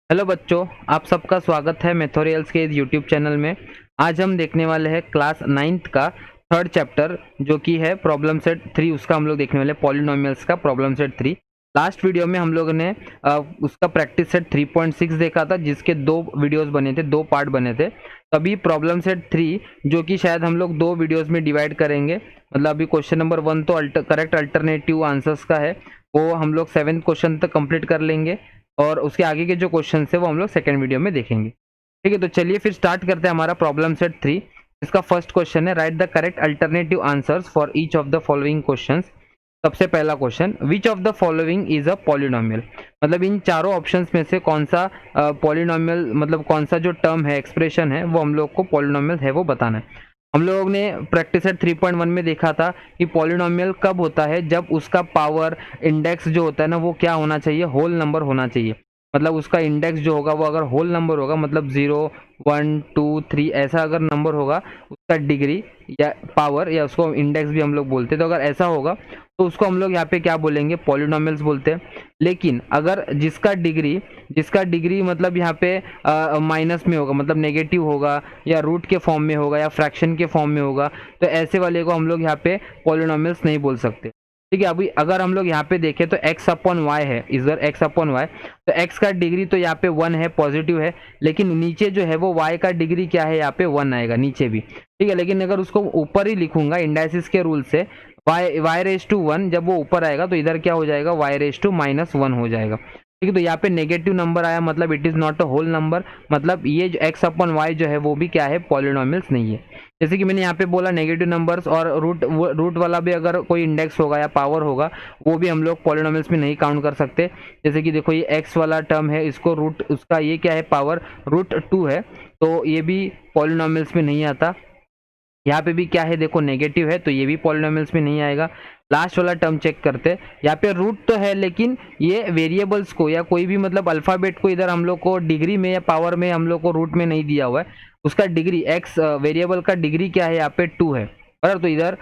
Hello बच्चों, आप सबका स्वागत है मैथोरियल्स के यूट्यूब चैनल में। आज हम देखने वाले हैं क्लास 9th का थर्ड चैप्टर जो कि है प्रॉब्लम सेट 3। उसका हम लोग देखने वाले पॉलिनोमियल्स का प्रॉब्लम सेट 3। लास्ट वीडियो में हम लोगों ने उसका प्रैक्टिस सेट 3.6 देखा था, जिसके दो वीडियोस बने थे, दो पार्ट बने थे। तभी प्रॉब्लम सेट 3 जो कि शायद हम लोग दो वीडियोस में डिवाइड करेंगे। मतलब अभी क्वेश्चन नंबर 1 तो करेक्ट अल्टरनेटिव आंसर्स का है, वो हम लोग 7th क्वेश्चन तक कंप्लीट कर लेंगे और उसके आगे के जो क्वेश्चन है वो हम लोग सेकंड वीडियो में देखेंगे। ठीक है, तो चलिए फिर स्टार्ट करते हैं हमारा प्रॉब्लम सेट 3। इसका फर्स्ट क्वेश्चन है, right the correct alternative answers for each of the following questions. सबसे पहला question, which of the following is a polynomial. मतलब इन चारों ऑप्शंस में से कौन सा पॉलिनोमियल, मतलब कौन सा जो टर्म है, एक्सप्रेशन है, वो हम लोग को पॉलिनोमियल है वो बताना है। हम लोगों ने प्रैक्टिस सेट 3.1 में देखा था कि पॉलिनोमियल कब होता है, जब उसका पावर इंडेक्स जो होता है ना वो क्या होना चाहिए, होल नंबर होना चाहिए। मतलब उसका इंडेक्स जो होगा वो अगर होल नंबर होगा, मतलब 0 1 2 3 ऐसा अगर नंबर होगा, उसका डिग्री या पावर या उसको इंडेक्स भी हम लोग बोलते हैं, तो अगर ऐसा होगा तो उसको हम लोग यहाँ पे क्या बोलेंगे, पॉलिनोमियल्स बोलते हैं। लेकिन अगर जिसका डिग्री मतलब यहाँ पे माइनस में होगा, मतलब नेगेटिव होगा या रूट के फॉर्म में होगा या फ्रैक्शन के फॉर्म में होगा, तो ऐसे वाले को हम लोग यहाँ पे पॉलिनोमियल्स नहीं बोल सकते। ठीक है, अभी अगर हम लोग यहाँ पे देखें तो x अपॉन वाई है, इधर x अपॉन वाई, तो x का डिग्री तो यहाँ पे 1 है, पॉजिटिव है। लेकिन नीचे जो है वो y का डिग्री क्या है, यहाँ पे 1 आएगा नीचे भी। ठीक है, लेकिन अगर उसको ऊपर ही लिखूंगा इंडाइसिस के रूल से, y रेज टू 1 जब वो ऊपर आएगा तो इधर क्या हो जाएगा, y रेज टू -1 हो जाएगा। ठीक है, तो यहाँ पे नेगेटिव नंबर आया, मतलब it is not a whole number, मतलब ये जो x अपॉन वाई जो है वो भी क्या है, पॉलिनोमियल्स नहीं है। जैसे कि मैंने यहाँ पे बोला नेगेटिव नंबर्स और रूट वाला भी अगर कोई इंडेक्स होगा या पावर होगा, वो भी हम लोग पॉलिनोमियल्स में नहीं काउंट कर सकते। जैसे कि देखो ये x वाला टर्म है, इसको रूट, उसका ये क्या है, पावर √2 है, तो ये भी पॉलिनोमियल्स में नहीं आता। यहाँ पे भी क्या है, देखो नेगेटिव है, तो ये भी पॉलिनोमियल्स में नहीं आएगा। लास्ट वाला टर्म चेक करते हैं, यहाँ पे रूट तो है लेकिन ये वेरिएबल्स को या कोई भी मतलब अल्फाबेट को इधर हम लोग को डिग्री में या पावर में हम लोग को रूट में नहीं दिया हुआ है। उसका डिग्री एक्स वेरिएबल का डिग्री क्या है, यहाँ पे 2 है। बराबर, तो इधर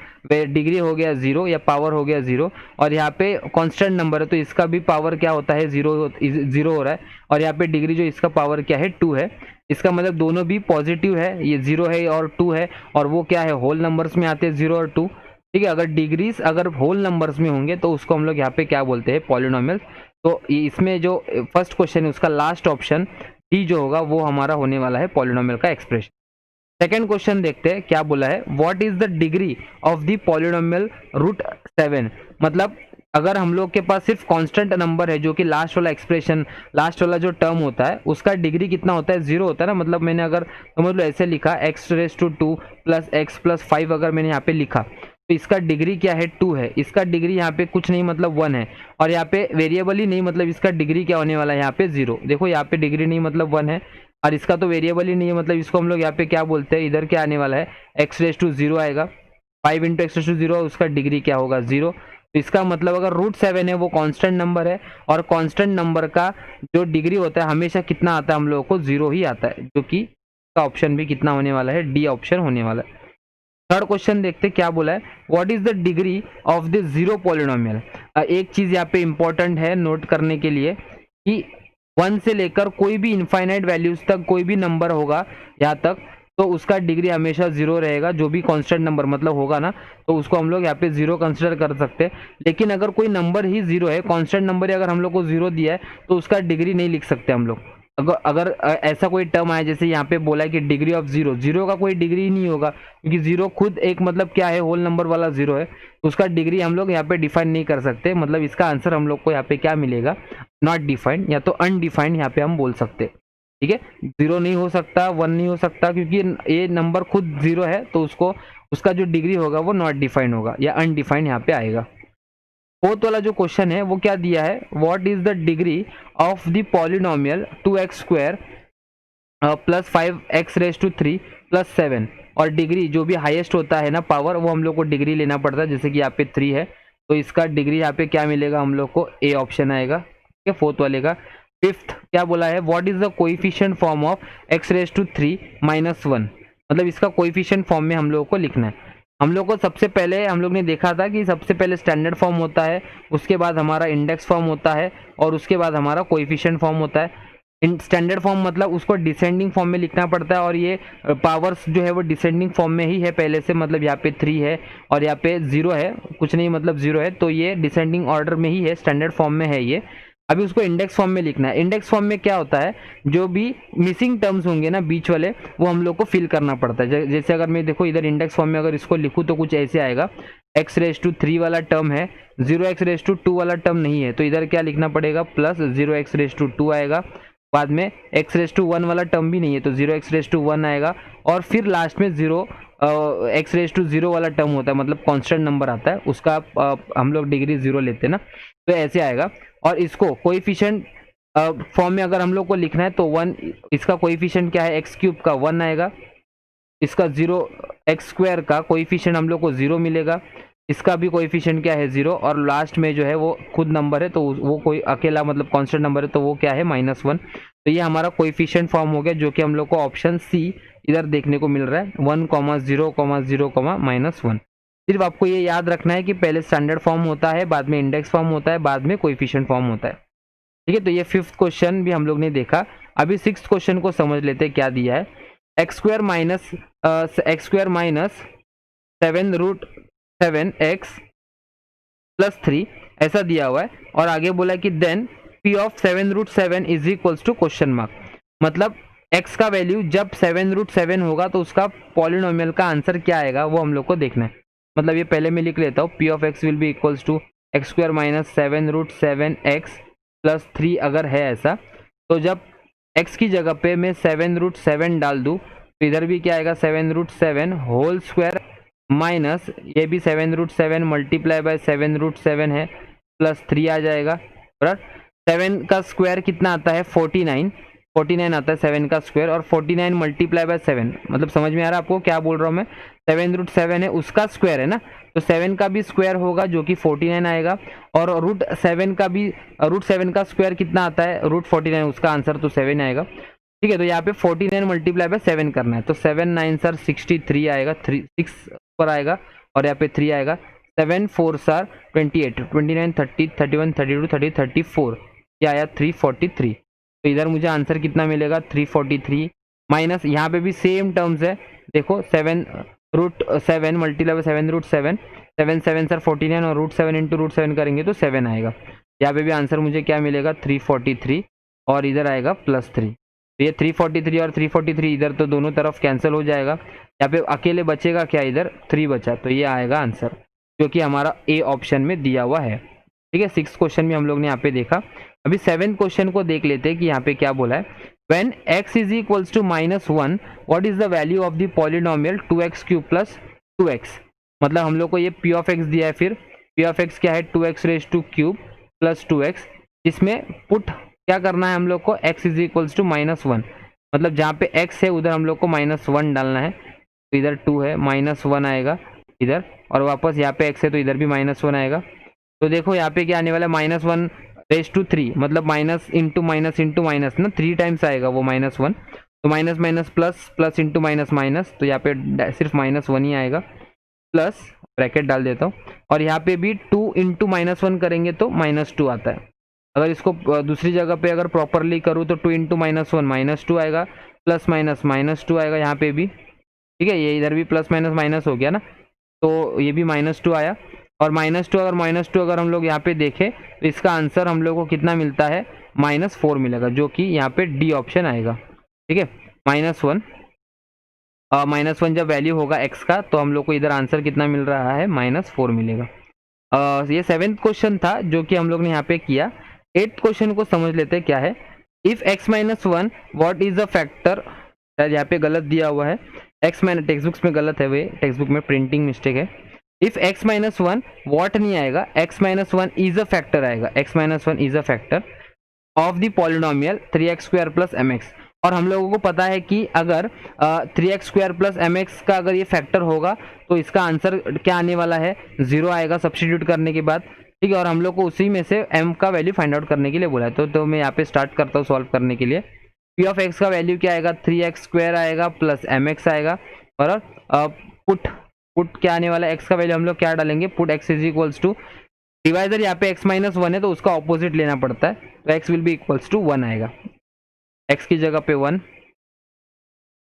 डिग्री हो गया 0 या पावर हो गया 0, और यहाँ पे कांस्टेंट नंबर है तो इसका भी पावर क्या होता है, 0 हो रहा है। और यहाँ पे डिग्री जो इसका पावर क्या है, 2 है। इसका मतलब दोनों भी पॉजिटिव है, ये 0 है और 2 है, और वो क्या है, होल नंबर्स में आते हैं 0 और 2। ठीक है, अगर डिग्रीज अगर होल नंबर्स में होंगे तो उसको हम लोग यहाँ पे क्या बोलते हैं, पॉलिनोमियल। तो इसमें जो फर्स्ट क्वेश्चन है उसका लास्ट ऑप्शन डी जो होगा वो हमारा होने वाला है पॉलिनोमियल का एक्सप्रेशन। सेकेंड क्वेश्चन देखते हैं क्या बोला है, what is the degree of the polynomial √7। मतलब अगर हम लोग के पास सिर्फ कांस्टेंट नंबर है, जो कि लास्ट वाला एक्सप्रेशन, लास्ट वाला जो टर्म होता है उसका डिग्री कितना होता है, 0 होता है ना। मतलब मैंने अगर समझ लो ऐसे लिखा x⁻² प्लस x+5 अगर मैंने यहाँ पे लिखा, तो इसका डिग्री क्या है, 2 है। इसका डिग्री यहाँ पे कुछ नहीं मतलब 1 है, और यहाँ पे वेरिएबल ही नहीं, मतलब इसका डिग्री क्या होने वाला है, यहाँ पे 0। देखो यहाँ पे डिग्री नहीं मतलब 1 है, और इसका तो वेरिएबल ही नहीं है, मतलब इसको हम लोग यहाँ पे क्या बोलते हैं, इधर क्या आने वाला है, x⁻0 आएगा। 5 × x⁻0, उसका डिग्री क्या होगा, 0। तो इसका मतलब अगर √7 है वो कांस्टेंट नंबर है, और कांस्टेंट नंबर का जो डिग्री होता है हमेशा कितना आता है हम लोगों को, 0 ही आता है, जो कि का ऑप्शन भी कितना होने वाला है, डी ऑप्शन होने वाला है। थर्ड क्वेश्चन देखते क्या बोला है, what is the degree of the zero polynomial. एक चीज यहाँ पे इंपॉर्टेंट है नोट करने के लिए कि 1 से लेकर कोई भी इनफाइनाइट वैल्यूज तक कोई भी नंबर होगा यहाँ तक, तो उसका डिग्री हमेशा 0 रहेगा। जो भी कांस्टेंट नंबर मतलब होगा ना, तो उसको हम लोग यहाँ पे 0 कंसिडर कर सकते हैं। लेकिन अगर कोई नंबर ही 0 है, कांस्टेंट नंबर ही अगर हम लोग को 0 दिया है, तो उसका डिग्री नहीं लिख सकते हम लोग। अगर ऐसा कोई टर्म आया, जैसे यहाँ पे बोला है कि डिग्री ऑफ 0, 0 का कोई डिग्री ही नहीं होगा, क्योंकि 0 खुद एक मतलब क्या है, होल नंबर वाला 0 है, तो उसका डिग्री हम लोग यहाँ पे डिफाइन नहीं कर सकते। मतलब इसका आंसर हम लोग को यहाँ पे क्या मिलेगा, नॉट डिफाइंड या तो अनडिफाइंड यहाँ पे हम बोल सकते। ठीक है, 0 नहीं हो सकता, 1 नहीं हो सकता, क्योंकि ये नंबर खुद 0 है, तो उसको उसका जो डिग्री होगा वो नॉट डिफाइंड होगा या अनडिफाइंड यहाँ पे आएगा। फोर्थ वाला जो क्वेश्चन है वो क्या दिया है, what is the degree of the polynomial 2x² plus 5x⁻³ plus 7। और डिग्री जो भी हाईएस्ट होता है ना पावर, वो हम लोग को डिग्री लेना पड़ता है। जैसे कि यहाँ पे 3 है, तो इसका डिग्री यहाँ पे क्या मिलेगा हम लोग को, ए ऑप्शन आएगा। ठीक है, फोर्थ वाले का। फिफ्थ क्या बोला है, what is the coefficient form of x⁻³ -1। मतलब इसका कोएफिशिएंट फॉर्म में हम लोगों को लिखना है। हम लोग को सबसे पहले हम लोग ने देखा था कि सबसे पहले स्टैंडर्ड फॉर्म होता है, उसके बाद हमारा इंडेक्स फॉर्म होता है, और उसके बाद हमारा कोएफिशिएंट फॉर्म होता है। स्टैंडर्ड फॉर्म मतलब उसको डिसेंडिंग फॉर्म में लिखना पड़ता है, और ये पावर्स जो है वो डिसेंडिंग फॉर्म में ही है पहले से, मतलब यहाँ पे 3 है और यहाँ पे 0 है, कुछ नहीं मतलब 0 है, तो ये डिसेंडिंग ऑर्डर में ही है, स्टैंडर्ड फॉर्म में है ये। अभी उसको इंडेक्स फॉर्म में लिखना है। इंडेक्स फॉर्म में क्या होता है, जो भी मिसिंग टर्म्स होंगे ना बीच वाले, वो हम लोग को फिल करना पड़ता है। जैसे अगर मैं देखो इधर इंडेक्स फॉर्म में अगर इसको लिखूँ तो कुछ ऐसे आएगा, x⁻³ वाला टर्म है, 0x⁻² वाला टर्म नहीं है, तो इधर क्या लिखना पड़ेगा, प्लस 0x⁻² आएगा। बाद में x⁻1 वाला टर्म भी नहीं है तो 0x⁻1 आएगा, और फिर लास्ट में 0 वाला टर्म होता है, मतलब कांस्टेंट नंबर आता है उसका, हम लोग डिग्री 0 लेते हैं ना, तो ऐसे आएगा। और इसको कोएफिशिएंट फॉर्म में अगर हम लोग को लिखना है तो 1, इसका कोएफिशिएंट क्या है, x³ का 1 आएगा, इसका 0 x² का कोएफिशिएंट हम लोग को 0 मिलेगा, इसका भी कोएफिशिएंट क्या है 0, और लास्ट में जो है वो खुद नंबर है तो वो कोई अकेला मतलब कांस्टेंट नंबर है तो वो क्या है -1। तो ये हमारा कोएफिशिएंट फॉर्म हो गया, जो कि हम लोग को ऑप्शन सी इधर देखने को मिल रहा है, 1, 0, 0, -1। सिर्फ आपको ये याद रखना है कि पहले स्टैंडर्ड फॉर्म होता है, बाद में इंडेक्स फॉर्म होता है, बाद में कोएफिशिएंट फॉर्म होता है। ठीक है, तो ये 5th क्वेश्चन भी हम लोग ने देखा। अभी 6th क्वेश्चन को समझ लेते हैं क्या दिया है। x² माइनस 7√7x + 3 ऐसा दिया हुआ है, और आगे बोला कि then p of 7√7 is equals to question mark, मतलब x का वैल्यू जब 7√7 होगा तो उसका पॉलिनोमियल का आंसर क्या आएगा वो हम लोग को देखना है। मतलब ये पहले मैं लिख लेता हूँ, p of x will be equals to x² minus 7√7x + 3 अगर है ऐसा, तो जब x की जगह पे मैं 7√7 डाल दूँ तो इधर भी क्या आएगा, 7√7 होल स्क्वायर माइनस ये भी 7√7 मल्टीप्लाई बाय 7√7 है प्लस 3 आ जाएगा, बराबर। 7 का स्क्वायर कितना आता है, 49 आता है 7 का स्क्वायर, और 49 मल्टीप्लाई बाय 7, मतलब समझ में आ रहा है आपको क्या बोल रहा हूँ मैं, 7√7 है उसका स्क्वायर है ना, तो 7 का भी स्क्वायर होगा जो कि 49 आएगा, और √7 का भी, √7 का स्क्वायर कितना आता है, √49, उसका आंसर तो 7 आएगा। ठीक है, तो यहाँ पे 49 मल्टीप्लाई बाय 7 करना है, तो 7 9 सर 63 आएगा, 6 पर आएगा, और यहाँ पे 3 आएगा, 7 4 सर 28, 29 30 31 32 30 34, ये आया 343। तो इधर मुझे आंसर कितना मिलेगा, 343 माइनस यहाँ पे भी सेम टर्म्स है, देखो 7√7 मल्टीप्लाई बाय 7√7, 7 7 सर 49, और √7 इंटू √7 करेंगे तो 7 आएगा। यहाँ पे भी आंसर मुझे क्या मिलेगा, 343, और इधर आएगा +3। तो ये 343 और 343 इधर तो दोनों तरफ कैंसिल हो जाएगा, यहाँ पे अकेले बचेगा क्या, इधर 3 बचा, तो ये आएगा आंसर जो कि हमारा ए ऑप्शन में दिया हुआ है। ठीक है, 6th क्वेश्चन भी हम लोग ने यहाँ पे देखा। अभी 7th क्वेश्चन को देख लेते हैं कि यहाँ पे क्या बोला है। When x is equals to -1 what is the value of the polynomial 2x³ + 2x, मतलब हम लोग को ये p ऑफ x दिया है, फिर p ऑफ x क्या है, 2x³ + 2x, जिसमें पुट क्या करना है हम लोग को, x इज इक्वल्स टू -1, मतलब जहाँ पे x है उधर हम लोग को -1 डालना है, तो इधर 2 है -1 आएगा इधर, और वापस यहाँ पे x है तो इधर भी -1 आएगा। तो देखो यहाँ पे क्या आने वाला है, -1⁻3, मतलब minus into minus into minus ना, 3 टाइम्स आएगा वो -1, तो minus minus plus, plus into minus minus, तो यहाँ पे सिर्फ -1 ही आएगा, प्लस ब्रैकेट डाल देता हूँ, और यहाँ पे भी 2 इंटू -1 करेंगे तो -2 आता है। अगर इसको दूसरी जगह पे अगर प्रॉपरली करूँ तो 2 इंटू -1 -2 आएगा, प्लस माइनस -2 आएगा यहाँ पे भी। ठीक है, ये इधर भी प्लस माइनस माइनस हो गया ना, तो ये भी -2 आया, और -2 अगर हम लोग यहाँ पे देखें तो इसका आंसर हम लोग को कितना मिलता है, -4 मिलेगा, जो कि यहाँ पे डी ऑप्शन आएगा। ठीक है, -1 जब वैल्यू होगा x का तो हम लोग को इधर आंसर कितना मिल रहा है, -4 मिलेगा। ये 7th क्वेश्चन था जो कि हम लोग ने यहाँ पे किया। 8th क्वेश्चन को समझ लेते हैं क्या है। If x -1 what is the factor, शायद यहाँ पे गलत दिया हुआ है, टेक्स्ट बुक्स में गलत है, वे टेक्स्ट बुक में प्रिंटिंग मिस्टेक है। इफ x -1 व्हाट नहीं आएगा, x -1 इज अ फैक्टर आएगा, x -1 is a factor of the polynomial 3x² + mx, और हम लोगों को पता है कि अगर 3x² + mx का अगर ये फैक्टर होगा तो इसका आंसर क्या आने वाला है, 0 आएगा सब्स्टिट्यूट करने के बाद। ठीक है, और हम लोग को उसी में से m का वैल्यू फाइंड आउट करने के लिए बोला है, तो मैं यहाँ पे स्टार्ट करता हूँ सॉल्व करने के लिए। p ऑफ x का वैल्यू क्या आएगा, 3x² आएगा प्लस mx आएगा, और पुट क्या आने वाला है, x का वैल्यू हम लोग क्या डालेंगे, put x is equals to, divisor यहाँ पे x -1 है तो उसका ऑपोजिट लेना पड़ता है, तो x will be equals to 1 आएगा। x की जगह पे 1,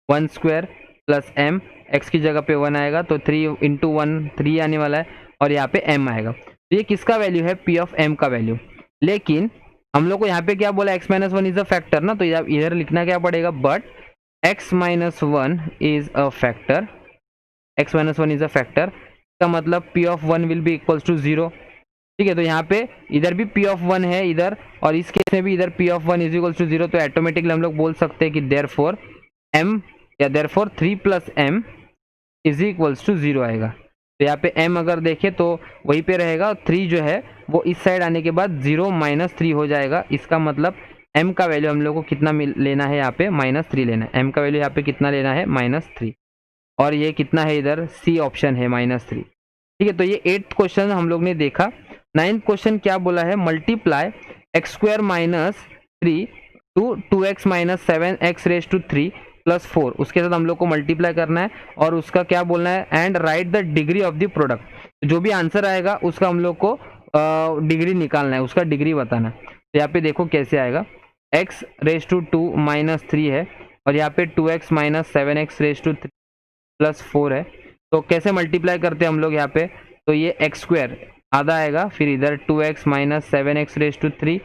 1 स्क्वायर प्लस m, x की जगह पे 1 आएगा तो 3 इंटू 1 3 आने वाला है, और यहाँ पे m आएगा। तो ये किसका वैल्यू है, p ऑफ m का वैल्यू। लेकिन हम लोग को यहाँ पे क्या बोला, x minus one is a factor ना, तो इधर लिखना क्या पड़ेगा, but x minus one is a factor, x minus one is a factor का मतलब p of one will be equals to 0। ठीक है, तो यहाँ पे इधर भी p ऑफ वन है इधर, और इस केस में भी इधर p of one is equals to 0, तो ऑटोमेटिकली हम लोग बोल सकते हैं कि देयरफॉर m या therefore 3 plus m is equals to 0 आएगा। तो यहाँ पे m अगर देखें तो वहीं पे रहेगा, 3 जो है वो इस साइड आने के बाद 0 माइनस 3 हो जाएगा। इसका मतलब m का वैल्यू हम लोग को कितना लेना है, यहाँ पे -3 लेना है। m का वैल्यू यहाँ पे कितना लेना है, -3, और ये कितना है इधर, सी ऑप्शन है -3। ठीक है, तो ये 8th क्वेश्चन हम लोग ने देखा। 9th क्वेश्चन क्या बोला है, multiply x square minus 3 to 2x minus 7x raise to 3 plus 4, उसके साथ हम लोग को मल्टीप्लाई करना है और उसका क्या बोलना है, and right the degree of the product. जो भी आंसर आएगा उसका हम लोग को डिग्री निकालना है, उसका डिग्री बताना है। तो यहाँ पे देखो कैसे आएगा, x रेज टू 2 माइनस 3 है, और यहाँ पे 2x minus 7x raise to 3 plus 4 है। तो कैसे मल्टीप्लाई करते हैं हम लोग यहाँ पे, तो ये एक्स स्क्वायर आधा आएगा, फिर इधर 2x minus 7x raise to 3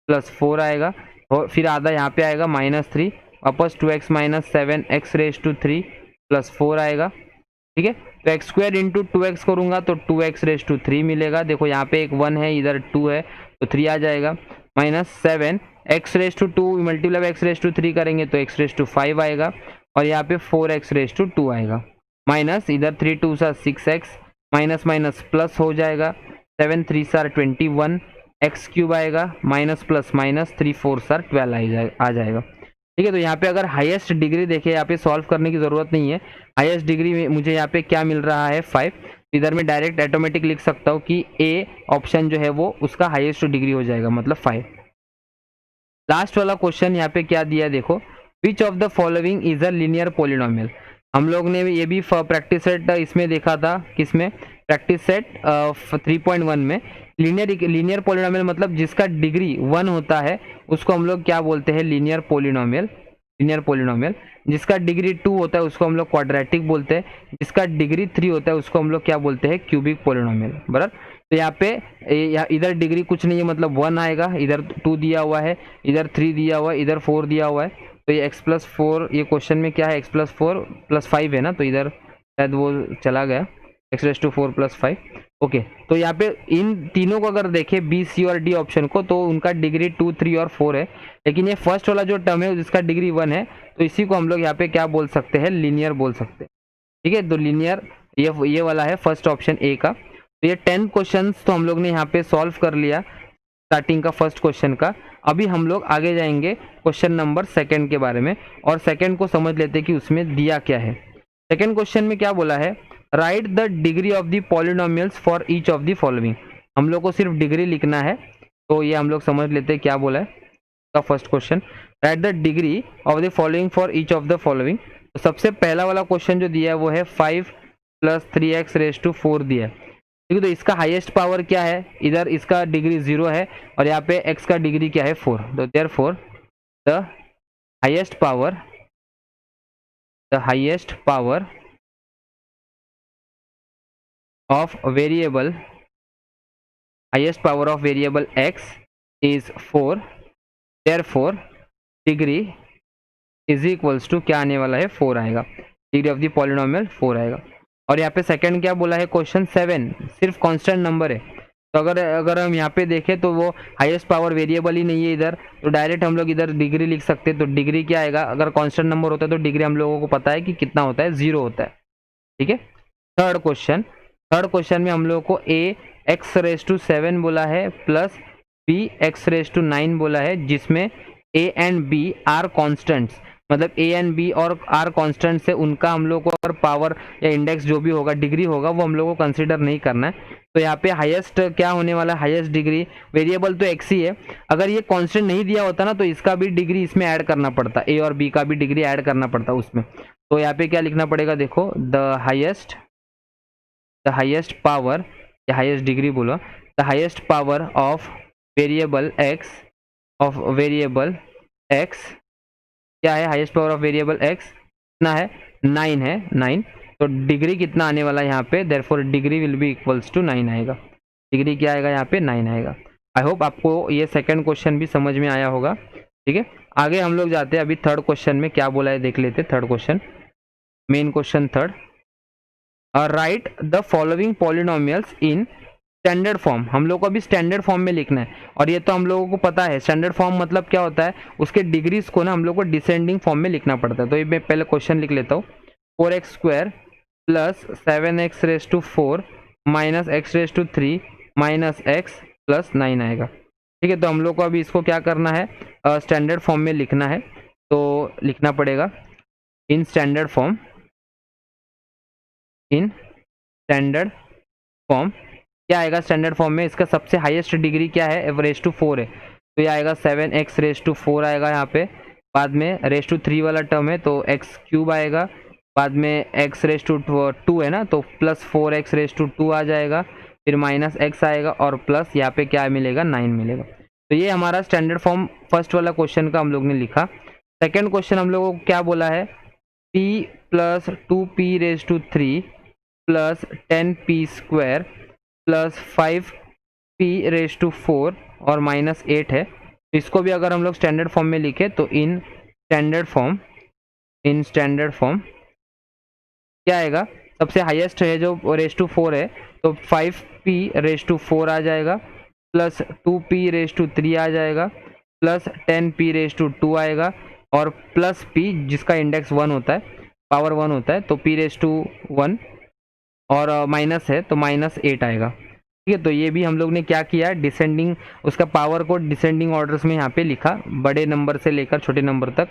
plus 4 आएगा, और फिर आधा यहाँ पे आएगा -3, वापस 2x minus 7x raise to 3 plus 4 आएगा। ठीक है, तो एक्स स्क्वायर इंटू 2x करूंगा तो 2x रेज टू 3 मिलेगा। देखो यहाँ पे एक 1 है, इधर 2 है, तो 3 आ जाएगा, -7 x raise to 2 multiply x raise to 3 करेंगे तो x रेज टू 5 आएगा, और यहाँ पे 4x रेज टू 2 आएगा, माइनस इधर 3 2 सा 6x, माइनस माइनस प्लस हो जाएगा, 7 3 सार 21 एक्स क्यूब आएगा, माइनस प्लस माइनस 3 4 सार 12 आ जाएगा। ठीक है, तो यहाँ पे अगर हाईएस्ट डिग्री देखे, यहाँ पे सॉल्व करने की जरूरत नहीं है। हाईएस्ट डिग्री में मुझे यहाँ पे क्या मिल रहा है, 5। इधर में डायरेक्ट ऑटोमेटिक लिख सकता हूँ कि ए ऑप्शन जो है वो उसका हाईएस्ट डिग्री हो जाएगा, मतलब 5। लास्ट वाला क्वेश्चन यहाँ पे क्या दिया देखो, which of the following is a linear polynomial. हम लोग ने ये भी प्रैक्टिस सेट इसमें देखा था, किसमें, प्रैक्टिस सेट 3.1 में। लीनियर पोलिनोमियल मतलब जिसका डिग्री 1 होता है उसको हम लोग क्या बोलते हैं, लीनियर पोलिनोमियल। लीनियर पोलिनोमियल जिसका डिग्री 2 होता है उसको हम लोग क्वाड्रेटिक बोलते हैं, जिसका डिग्री 3 होता है उसको हम लोग क्या बोलते हैं, क्यूबिक पोलिनोमियल। बराबर, तो यहाँ पे इधर डिग्री कुछ नहीं है, मतलब 1 आएगा, इधर 2 दिया हुआ है, इधर 3 दिया हुआ है, इधर 4 दिया हुआ है, तो ये x प्लस 4, ये क्वेश्चन में क्या है, x प्लस 4 प्लस 5 है ना, तो इधर शायद वो चला गया, x raise to 4 plus 5। Okay, तो यहाँ पे इन तीनों को अगर देखें, बी सी और डी ऑप्शन को, तो उनका डिग्री 2 3 और 4 है, लेकिन ये फर्स्ट वाला जो टर्म है जिसका डिग्री 1 है, तो इसी को हम लोग यहाँ पे क्या बोल सकते हैं, लीनियर बोल सकते हैं। ठीक है, तो लीनियर ये वाला है फर्स्ट ऑप्शन ए का। तो ये 10 क्वेश्चन तो हम लोग ने यहाँ पे सॉल्व कर लिया स्टार्टिंग का फर्स्ट क्वेश्चन का। अभी हम लोग आगे जाएंगे क्वेश्चन नंबर 2 के बारे में, और सेकंड को समझ लेते हैं कि उसमें दिया क्या है। सेकंड क्वेश्चन में क्या बोला है, right the degree of the polynomials for each of the following. हम लोग को सिर्फ डिग्री लिखना है, तो ये हम लोग समझ लेते हैं क्या बोला है का first question, right the degree of the following for each of the following. तो सबसे पहला वाला क्वेश्चन जो दिया है वो है 5 प्लस 3x रेज टू 4 दिया है। ठीक है, तो इसका हाईएस्ट पावर क्या है, इधर इसका डिग्री 0 है, और यहाँ पे x का डिग्री क्या है, 4। तो therefore the highest power of variable x is 4, therefore degree is equals to क्या आने वाला है, 4 आएगा, डिग्री ऑफ द पॉलिनोमियल 4 आएगा। और यहाँ पे सेकंड क्या बोला है, क्वेश्चन 7 सिर्फ कांस्टेंट नंबर है, तो अगर हम यहाँ पे देखें तो वो हाईएस्ट पावर वेरिएबल ही नहीं है इधर, तो डायरेक्ट हम लोग इधर डिग्री लिख सकते हैं। तो डिग्री क्या आएगा, अगर कांस्टेंट नंबर होता है तो डिग्री हम लोगों को पता है कि कितना होता है, 0 होता है। ठीक है, थर्ड क्वेश्चन में हम लोग को a x रेज टू 7 बोला है plus b x raise to 9 बोला है, जिसमें a and b are constants, मतलब a एंड b और आर कॉन्स्टेंट्स से उनका हम लोग को अगर पावर या इंडेक्स जो भी होगा, डिग्री होगा, वो हम लोग को कंसीडर नहीं करना है। तो यहाँ पे हाईएस्ट क्या होने वाला है, हाईएस्ट डिग्री, वेरिएबल तो x ही है, अगर ये कांस्टेंट नहीं दिया होता ना तो इसका भी डिग्री इसमें ऐड करना पड़ता, a और b का भी डिग्री ऐड करना पड़ता उसमें। तो यहाँ पे क्या लिखना पड़ेगा, देखो द हाईएस्ट पावर या हाईएस्ट डिग्री बोलो, the highest power of variable x क्या है, highest power of variable x कितना है, 9 है, 9। तो डिग्री कितना आने वाला है यहाँ पे, therefore degree will be equals to 9 आएगा। डिग्री क्या आएगा यहाँ पे, 9 आएगा। आई होप आपको ये सेकंड क्वेश्चन भी समझ में आया होगा। ठीक है, आगे हम लोग जाते हैं। अभी थर्ड क्वेश्चन में क्या बोला है देख लेते। Third question, main question third, right the following polynomials in standard form. हम लोग को अभी स्टैंडर्ड फॉर्म में लिखना है, और ये तो हम लोगों को पता है स्टैंडर्ड फॉर्म मतलब क्या होता है, उसके डिग्रीज को ना हम लोग को डिसेंडिंग फॉर्म में लिखना पड़ता है। तो ये मैं पहले क्वेश्चन लिख लेता हूँ। 4x² plus 7x raise to 4 minus x raise to 3 minus x plus 9 आएगा। ठीक है, तो हम लोग को अभी इसको क्या करना है, स्टैंडर्ड फॉर्म में लिखना है। तो लिखना पड़ेगा in standard form, in standard form. क्या आएगा स्टैंडर्ड फॉर्म में, इसका सबसे हाईएस्ट डिग्री क्या है, रेज टू 4 है, तो ये आएगा 7x रेज टू 4 आएगा यहाँ पे। बाद में रेज टू 3 वाला टर्म है तो x³ आएगा। बाद में x रेज टू 2 है ना, तो प्लस 4x रेज टू 2 आ जाएगा, फिर माइनस x आएगा, और प्लस यहाँ पे क्या मिलेगा, 9 मिलेगा। तो ये हमारा स्टैंडर्ड फॉर्म फर्स्ट वाला क्वेश्चन का हम लोग ने लिखा। सेकेंड क्वेश्चन हम लोगों को क्या बोला है, p plus 2p raise to 3 plus 10p² plus 5p raise to 4 और माइनस 8 है। इसको भी अगर हम लोग स्टैंडर्ड फॉर्म में लिखे तो in standard form, in standard form क्या आएगा, सबसे हाईएस्ट है जो रेज टू 4 है, तो 5p रेज टू 4 आ जाएगा, प्लस 2p रेज टू 3 आ जाएगा, प्लस 10p रेज टू 2 आएगा, और प्लस p जिसका इंडेक्स 1 होता है, पावर 1 होता है, तो p रेज टू 1 और माइनस है तो माइनस 8 आएगा। ठीक है, तो ये भी हम लोग ने क्या किया, डिसेंडिंग, उसका पावर को डिसेंडिंग ऑर्डर्स में यहाँ पे लिखा, बड़े नंबर से लेकर छोटे नंबर तक।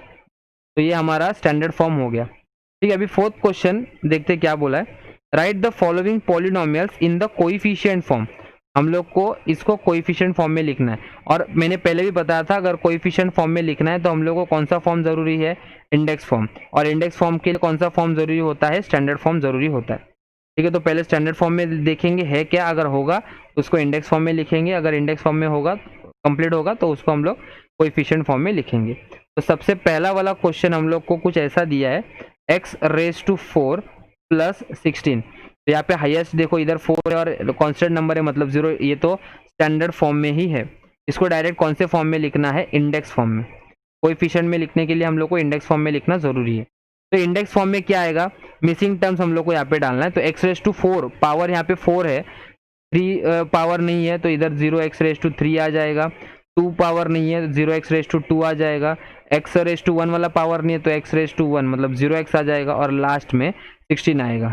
तो ये हमारा स्टैंडर्ड फॉर्म हो गया। ठीक है, अभी फोर्थ क्वेश्चन देखते क्या बोला है, right the following polynomials in the coefficient form. हम लोग को इसको कोएफिशिएंट फॉर्म में लिखना है, और मैंने पहले भी बताया था अगर कोएफिशिएंट फॉर्म में लिखना है तो हम लोग को कौन सा फॉर्म जरूरी है, इंडेक्स फॉर्म, और इंडेक्स फॉर्म के लिए कौन सा फॉर्म जरूरी होता है, स्टैंडर्ड फॉर्म जरूरी होता है। ठीक है, तो पहले स्टैंडर्ड फॉर्म में देखेंगे है क्या, अगर होगा तो उसको इंडेक्स फॉर्म में लिखेंगे, अगर इंडेक्स फॉर्म में होगा कंप्लीट होगा तो उसको हम लोग कोएफिशिएंट फॉर्म में लिखेंगे। तो सबसे पहला वाला क्वेश्चन हम लोग को कुछ ऐसा दिया है, x रेज टू 4 प्लस 16। तो यहाँ पे हाईएस्ट देखो इधर 4 है और कांस्टेंट नंबर है मतलब 0, ये तो स्टैंडर्ड फॉर्म में ही है। इसको डायरेक्ट कौन से फॉर्म में लिखना है, इंडेक्स फॉर्म में। कोएफिशिएंट में लिखने के लिए हम लोग को इंडेक्स फॉर्म में लिखना जरूरी है। तो इंडेक्स फॉर्म में क्या आएगा, मिसिंग टर्म्स हम लोग को यहाँ पे डालना है। तो x रेज टू 4 पावर यहाँ पे 4 है, 3 पावर नहीं है तो इधर 0x रेज टू 3 आ जाएगा, 2 पावर नहीं है 0x रेज टू 2 आ जाएगा, x रेज टू 1 वाला पावर नहीं है तो x रेज टू 1 मतलब 0x आ जाएगा, और लास्ट में 16 आएगा।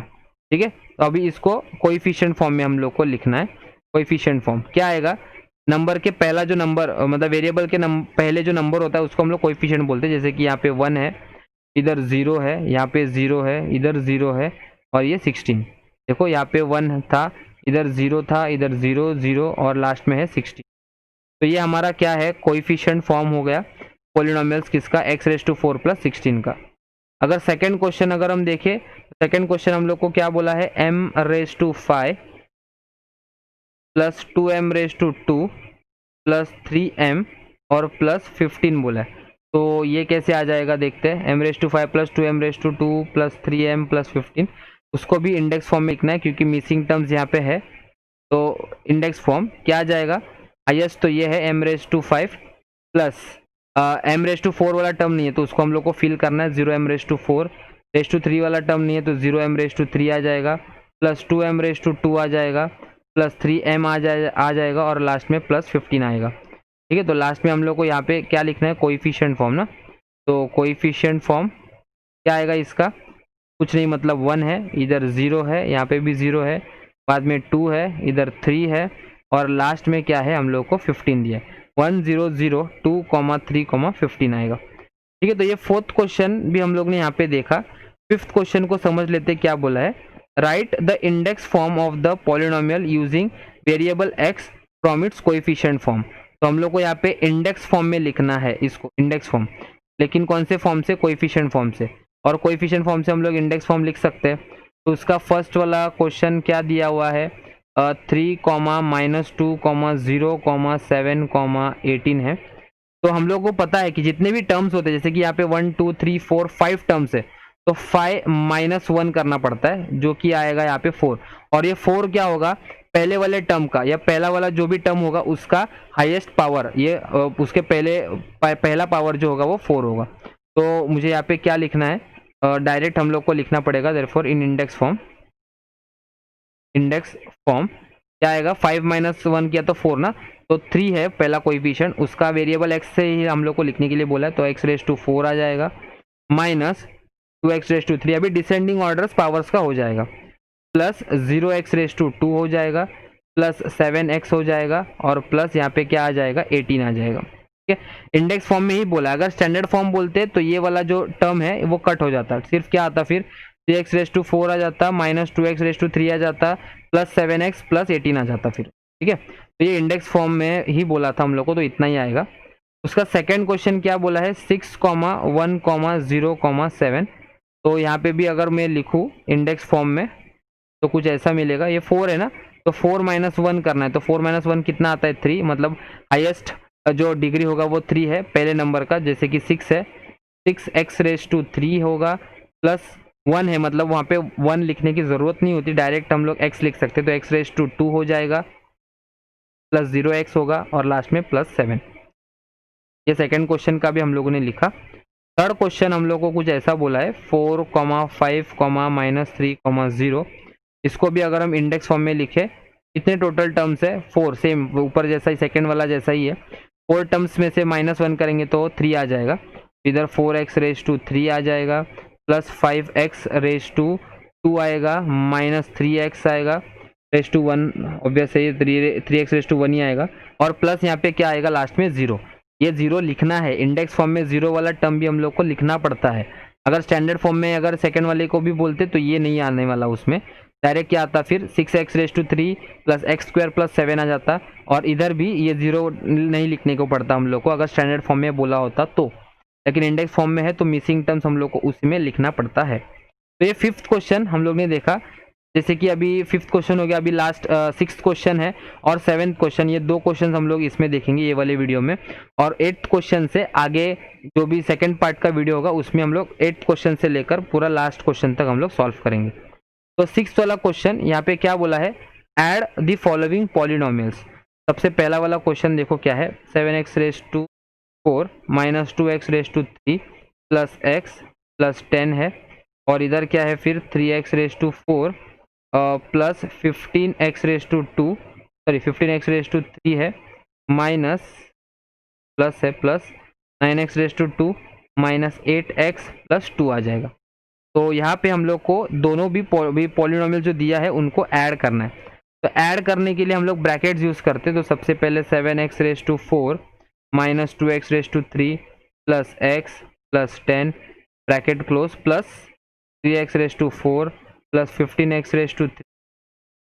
ठीक है, तो अभी इसको कोएफिशिएंट फॉर्म में हम लोग को लिखना है। कोएफिशिएंट फॉर्म क्या आएगा, नंबर के पहला जो नंबर मतलब वेरिएबल के पहले जो नंबर होता है उसको हम लोग कोएफिशिएंट बोलते हैं। जैसे कि यहाँ पे 1 है, इधर 0 है, यहाँ पे 0 है, इधर 0 है, और ये 16। देखो यहाँ पे 1 था, इधर 0 था, इधर 0 0 और लास्ट में है 16। तो ये हमारा क्या है, कोएफिशिएंट फॉर्म हो गया पॉलिनोमियल्स किसका, x रेज टू 4 प्लस 16 का। अगर सेकंड क्वेश्चन अगर हम देखें, सेकंड क्वेश्चन हम लोग को क्या बोला है, m raise to 5 plus 2m raise to 2 plus 3m और प्लस 15 बोला है। तो ये कैसे आ जाएगा देखते हैं, m raise to 5 plus 2m raise to 2 plus 3m plus 15, उसको भी इंडेक्स फॉर्म में लिखना है क्योंकि मिसिंग टर्म्स यहाँ पे है। तो इंडेक्स फॉर्म क्या आ जाएगा, हाईएस्ट तो ये है m raise to 5 plus m raise to 4 वाला टर्म नहीं है तो उसको हम लोग को फिल करना है, 0m raise to 4, raise to 3 वाला टर्म नहीं है तो 0m रेज टू 3 आ जाएगा, प्लस 2m रेज टू 2 आ जाएगा, प्लस 3m आ जाएगा, और लास्ट में प्लस 15 आएगा। ठीक है, तो लास्ट में हम लोग को यहाँ पे क्या लिखना है, कोएफिशिएंट फॉर्म ना। तो कोएफिशिएंट फॉर्म क्या आएगा इसका, कुछ नहीं मतलब 1 है, इधर 0 है, यहाँ पे भी 0 है, बाद में 2 है, इधर 3 है, और लास्ट में क्या है हम लोग को 15 दिया है, 1 0 0 2 3 15 आएगा। ठीक है, तो ये फोर्थ क्वेश्चन भी हम लोग ने यहाँ पे देखा। फिफ्थ क्वेश्चन को समझ लेते क्या बोला है, right the index form of the polynomial using variable x from its coefficient form. तो हम लोग को यहाँ पे इंडेक्स फॉर्म में लिखना है इसको, इंडेक्स फॉर्म, लेकिन कौन से फॉर्म से, कोएफिशिएंट फॉर्म से। और कोएफिशिएंट फॉर्म से हम लोग इंडेक्स फॉर्म लिख सकते हैं। तो उसका फर्स्ट वाला क्वेश्चन क्या दिया हुआ है, 3 -2 0 7 18 है। तो हम लोग को पता है कि जितने भी टर्म्स होते हैं, जैसे कि यहाँ पे 1 2 3 4 5 टर्म्स है, तो 5 -1 करना पड़ता है, जो कि आएगा यहाँ पे 4। और ये 4 क्या होगा, पहले वाले टर्म का या पहला वाला जो भी टर्म होगा उसका हाईएस्ट पावर, ये उसके पहला पावर जो होगा वो 4 होगा। तो मुझे यहाँ पे क्या लिखना है, डायरेक्ट हम लोग को लिखना पड़ेगा, देयरफॉर इन इंडेक्स फॉर्म क्या आएगा, 5 -1 किया तो 4 ना, तो 3 है पहला कोएफिशिएंट, उसका वेरिएबल x से ही हम लोग को लिखने के लिए बोला है, तो x⁴ आ जाएगा माइनस 2x⁴, अभी डिसेंडिंग ऑर्डर्स पावर्स का हो जाएगा, प्लस 0x⁴ हो जाएगा, प्लस 7x हो जाएगा, और प्लस यहाँ पे क्या आ जाएगा, 18 आ जाएगा। ठीक है, इंडेक्स फॉर्म में ही बोला, अगर स्टैंडर्ड फॉर्म बोलते तो ये वाला जो टर्म है वो कट हो जाता, सिर्फ क्या आता फिर 3x⁴ आ जाता, माइनस 2x⁴ आ जाता, प्लस 7x प्लस 18 आ जाता फिर। ठीक है, तो ये इंडेक्स फॉर्म में ही बोला था हम लोग को, तो इतना ही आएगा। उसका सेकंड क्वेश्चन क्या बोला है, 6, 1, 0, 7। तो यहाँ पे भी अगर मैं लिखूँ इंडेक्स फॉर्म में तो कुछ ऐसा मिलेगा, ये 4 है ना, तो 4 -1 करना है, तो 4 -1 कितना आता है, 3, मतलब हाईएस्ट जो डिग्री होगा वो 3 है पहले नंबर का, जैसे कि 6 है, 6x⁵ होगा, प्लस 1 है, मतलब वहाँ पे 1 लिखने की ज़रूरत नहीं होती, डायरेक्ट हम लोग x लिख सकते, तो x⁵ हो जाएगा, प्लस 0x होगा, और लास्ट में प्लस 7। ये सेकंड क्वेश्चन का भी हम लोगों ने लिखा। थर्ड क्वेश्चन हम लोग को कुछ ऐसा बोला है, 4, 5, -3, 0। इसको भी अगर हम इंडेक्स फॉर्म में लिखे, कितने टोटल टर्म्स है, 4, सेम ऊपर जैसा ही, सेकंड वाला जैसा ही है, 4 टर्म्स में से -1 करेंगे तो 3 आ जाएगा, इधर 4x⁵ आ जाएगा, प्लस 5x⁵ आएगा, माइनस 3x आएगा, ⁵1, ऑब्वियस है, 3x⁵1 ही आएगा, और प्लस यहाँ पे क्या आएगा लास्ट में 0। ये 0 लिखना है, इंडेक्स फॉर्म में 0 वाला टर्म भी हम लोग को लिखना पड़ता है। अगर स्टैंडर्ड फॉर्म में अगर सेकंड वाले को भी बोलते तो ये नहीं आने वाला, उसमें डायरेक्ट क्या आता, फिर 6x⁵ प्लस x² प्लस 7 आ जाता, और इधर भी ये 0 नहीं लिखने को पड़ता हम लोग को, अगर स्टैंडर्ड फॉर्म में बोला होता तो। लेकिन इंडेक्स फॉर्म में है तो मिसिंग टर्म्स हम लोग को उसी में लिखना पड़ता है। तो ये 5th क्वेश्चन हम लोग ने देखा, जैसे कि अभी 5th क्वेश्चन हो गया, अभी लास्ट 6th क्वेश्चन है और 7th क्वेश्चन, ये 2 क्वेश्चन हम लोग इसमें देखेंगे ये वाले वीडियो में, और 8th क्वेश्चन से आगे जो भी सेकंड पार्ट का वीडियो होगा उसमें हम लोग 8th क्वेश्चन से लेकर पूरा लास्ट क्वेश्चन तक हम लोग सॉल्व करेंगे। तो 6th वाला क्वेश्चन यहाँ पे क्या बोला है, ऐड द फॉलोइंग पॉलिनोमियल्स। सबसे पहला वाला क्वेश्चन देखो क्या है, 7x⁴ minus 2x⁵ plus x plus 10 है, और इधर क्या है फिर 3x⁴ प्लस 15x⁵ है, माइनस प्लस है, plus 9x⁵ minus 8x plus 2 आ जाएगा। तो यहाँ पे हम लोग को दोनों भी पॉलिनोमियल जो दिया है उनको ऐड करना है। तो ऐड करने के लिए हम लोग ब्रैकेट्स यूज करते हैं, तो सबसे पहले 7x⁴ minus 2x⁵ plus x plus 10 bracket close, plus 3x⁴ plus 15x⁵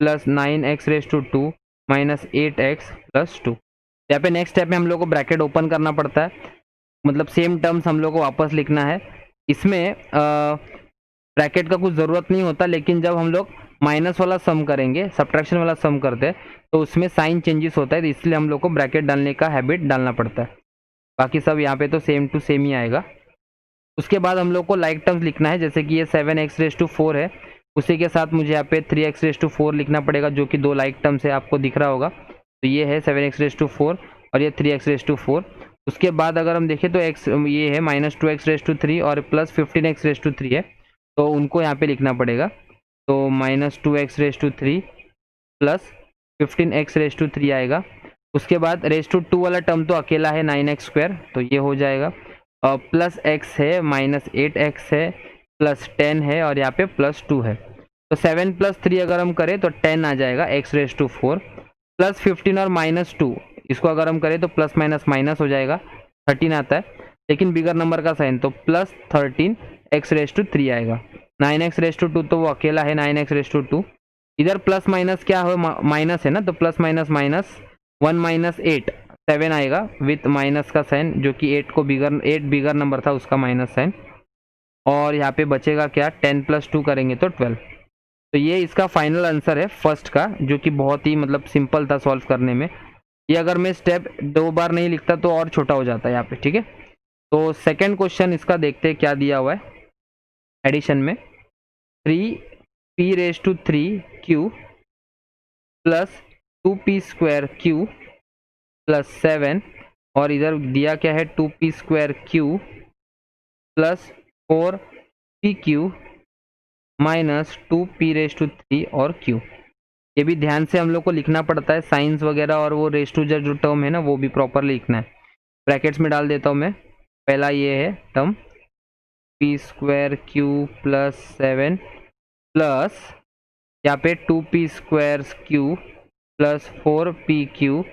plus 9x⁵ minus 8x plus 2। यहाँ पे नेक्स्ट स्टेप में हम लोग को ब्रैकेट ओपन करना पड़ता है, मतलब सेम टर्म्स हम लोग को वापस लिखना है। इसमें ब्रैकेट का कुछ ज़रूरत नहीं होता, लेकिन जब हम लोग माइनस वाला सम करेंगे, सब्ट्रैक्शन वाला सम करते हैं, तो उसमें साइन चेंजेस होता है, तो इसलिए हम लोग को ब्रैकेट डालने का हैबिट डालना पड़ता है। बाकी सब यहाँ पे तो सेम टू सेम ही आएगा। उसके बाद हम लोग को लाइक टर्म्स लिखना है, जैसे कि ये 7x⁴ है, उसी के साथ मुझे यहाँ पे 3x⁴ लिखना पड़ेगा, जो कि 2 लाइक टर्म्स है, आपको दिख रहा होगा। तो ये है 7x⁴ और ये 3x⁴। उसके बाद अगर हम देखें तो x ये है माइनस 2x⁵ और प्लस 15x⁵ है, तो उनको यहाँ पे लिखना पड़ेगा। तो माइनस 2x⁵ प्लस 15x⁵ आएगा। उसके बाद ⁵2 वाला टर्म तो अकेला है 9x², तो ये हो जाएगा, प्लस x है, माइनस 8x है, प्लस 10 है, और यहाँ पे प्लस 2 है। तो 7 प्लस 3 अगर हम करें तो 10 आ जाएगा x⁴, प्लस 15 और माइनस 2, इसको अगर हम करें तो प्लस माइनस माइनस हो जाएगा, 13 आता है, लेकिन बिगर नंबर का साइन, तो प्लस 13 x⁵ आएगा। 9x⁵2 तो वो अकेला है 9x⁵2, इधर प्लस माइनस क्या हो, माइनस है ना, तो प्लस माइनस माइनस 1 माइनस 8 7 आएगा विथ माइनस का साइन, जो कि 8 बिगर नंबर था उसका माइनस साइन, और यहाँ पे बचेगा क्या, 10 प्लस 2 करेंगे तो 12। तो ये इसका फाइनल आंसर है फर्स्ट का, जो कि बहुत ही मतलब सिंपल था सॉल्व करने में। ये अगर मैं स्टेप 2 बार नहीं लिखता तो और छोटा हो जाता है यहाँ पे, ठीक है। तो सेकंड क्वेश्चन इसका देखते हैं क्या दिया हुआ है एडिशन में। 3p⁻³ प्लस 2p² प्लस 7, और इधर दिया क्या है 2p² plus 4pq minus 2p⁻³ और q। ये भी ध्यान से हम लोग को लिखना पड़ता है, साइंस वगैरह और वो रेस टू जो टर्म है ना वो भी प्रॉपरली लिखना है। ब्रैकेट्स में डाल देता हूँ मैं। पहला ये है टर्म p²q प्लस 7 प्लस यहाँ पे 2p² plus 4pq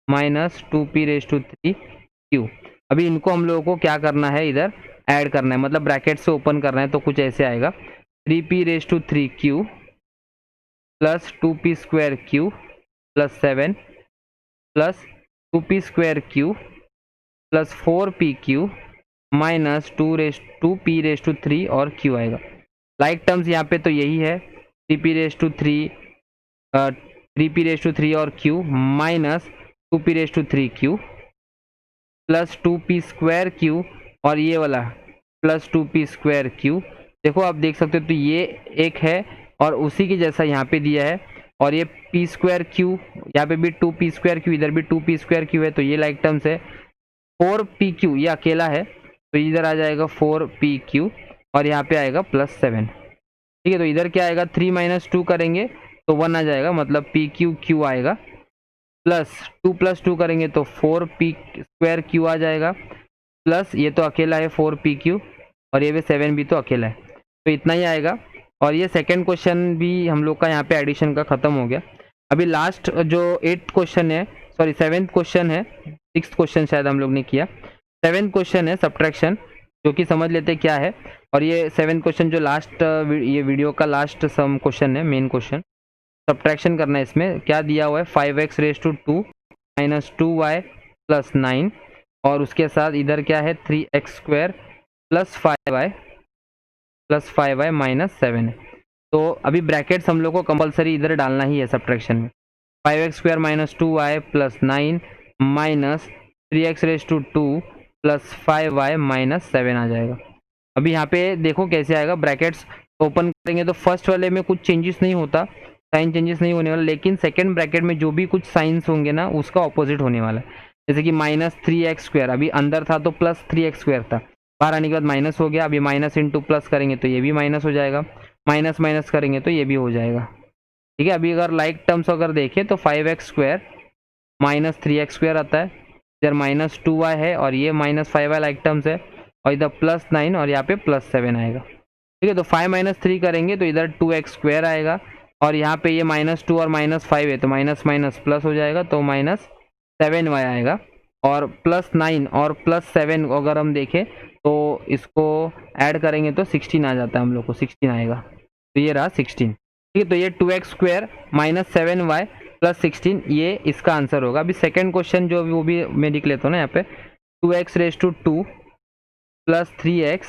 minus 2p⁻³ अभी इनको हम लोगों को क्या करना है, इधर ऐड करना है, मतलब ब्रैकेट से ओपन करना है। तो कुछ ऐसे आएगा 3p⁻³ plus 2p² plus 7 plus 2p² plus 4pq minus 2p⁻³ और q आएगा। लाइक टर्म्स यहाँ पे तो यही है 3p⁻³ और q minus 2p⁻³ plus 2p² और ये वाला प्लस 2p²। देखो आप देख सकते हो, तो ये एक है और उसी की जैसा यहाँ पे दिया है, और ये p²q, यहाँ पे भी 2p²q, इधर भी 2p²q है, तो ये लाइक टर्म्स है। 4pq ये अकेला है, तो इधर आ जाएगा 4pq और यहाँ पे आएगा प्लस 7, ठीक है। तो इधर क्या आएगा 3 - 2 करेंगे तो 1 आ जाएगा, मतलब pq आएगा, प्लस 2 + 2 करेंगे तो 4p²q आ जाएगा, प्लस ये तो अकेला है 4pq और ये भी 7 भी तो अकेला है, तो इतना ही आएगा। और ये सेकंड क्वेश्चन भी हम लोग का यहाँ पे एडिशन का खत्म हो गया। अभी लास्ट जो 8th क्वेश्चन है, सॉरी 7th क्वेश्चन है, 6th क्वेश्चन शायद हम लोग ने किया, 7th क्वेश्चन है सब्ट्रैक्शन, जो कि समझ लेते क्या है। और ये 7th क्वेश्चन जो लास्ट ये वीडियो का लास्ट सम क्वेश्चन है, मेन क्वेश्चन सब्ट्रैक्शन करना है। इसमें क्या दिया हुआ है 5x⁻² - 2y + 9, और उसके साथ इधर क्या है 3x² + 5y - 7 है। तो अभी ब्रैकेट्स हम लोग को कंपलसरी इधर डालना ही है सब्ट्रैक्शन में। 5x² - 2y + 9 minus 3x⁻² + 5y - 7 आ जाएगा। अभी यहाँ पे देखो कैसे आएगा, ब्रैकेट्स ओपन करेंगे तो फर्स्ट वाले में कुछ चेंजेस नहीं होता, साइन चेंजेस नहीं होने वाला, लेकिन सेकंड ब्रैकेट में जो भी कुछ साइंस होंगे ना उसका ऑपोजिट होने वाला है। जैसे कि -3x², अभी अंदर था तो +3x² था, बाहर आने के बाद माइनस हो गया। अभी माइनस इंटू प्लस करेंगे तो ये भी माइनस हो जाएगा, माइनस माइनस करेंगे तो ये भी हो जाएगा, ठीक है। अभी अगर लाइक टर्म्स अगर देखें तो 5x² माइनस 3x² आता है, इधर -2y है और ये -5y लाइक टर्म्स है, और इधर +9 और यहाँ पे +7 आएगा, ठीक है। तो 5 - 3 करेंगे तो इधर 2x² आएगा, और यहाँ पे ये -2 और -5 है तो माइनस माइनस प्लस हो जाएगा, तो -7y आएगा। और +9 और +7 अगर हम देखें तो इसको ऐड करेंगे तो 16 आ जाता है, हम लोग को 16 आएगा, तो ये रहा 16, ठीक है। तो ये 2x² - 7y + 16 ये इसका आंसर होगा। अभी सेकंड क्वेश्चन जो वो भी मैं लिख लेता हूँ ना यहाँ पे, 2x⁻² + 3x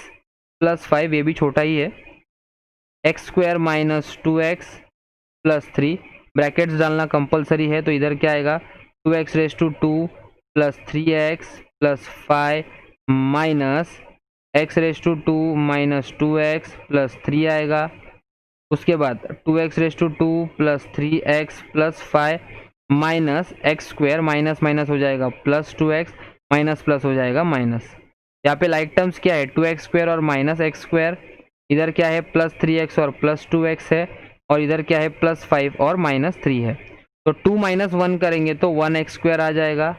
+ 5, ये भी छोटा ही है, x² - 2x + 3, ब्रैकेट्स डालना कंपलसरी है, तो इधर क्या आएगा 2x⁻² + 3x + 5 minus x⁻² - 2x + 3 आएगा। उसके बाद 2x⁻² + 3x + 5 minus x² minus minus हो जाएगा +2x माइनस प्लस हो जाएगा माइनस। यहाँ पे लाइक टर्म्स क्या है 2x² और -x², इधर क्या है +3x और +2x है, और इधर क्या है +5 और -3 है। तो 2 - 1 करेंगे तो 1x² आ जाएगा,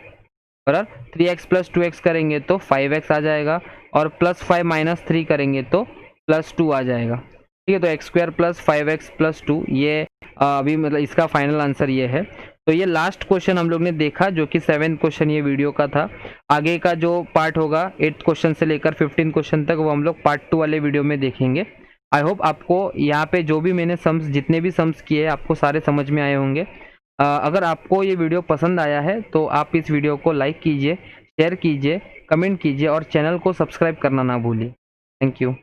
बराबर 3x + 2x करेंगे तो 5x आ जाएगा, और +5 - 3 करेंगे तो +2 आ जाएगा, ठीक है। तो x² + 5x + 2 ये अभी मतलब इसका फाइनल आंसर ये है। तो ये लास्ट क्वेश्चन हम लोग ने देखा, जो कि 7th क्वेश्चन ये वीडियो का था। आगे का जो पार्ट होगा 8th क्वेश्चन से लेकर 15 क्वेश्चन तक, वो हम लोग पार्ट 2 वाले वीडियो में देखेंगे। आई होप आपको यहाँ पे जो भी मैंने सम्स जितने भी सम्स किए आपको सारे समझ में आए होंगे। अगर आपको ये वीडियो पसंद आया है तो आप इस वीडियो को लाइक कीजिए, शेयर कीजिए, कमेंट कीजिए और चैनल को सब्सक्राइब करना ना भूलिए। Thank you.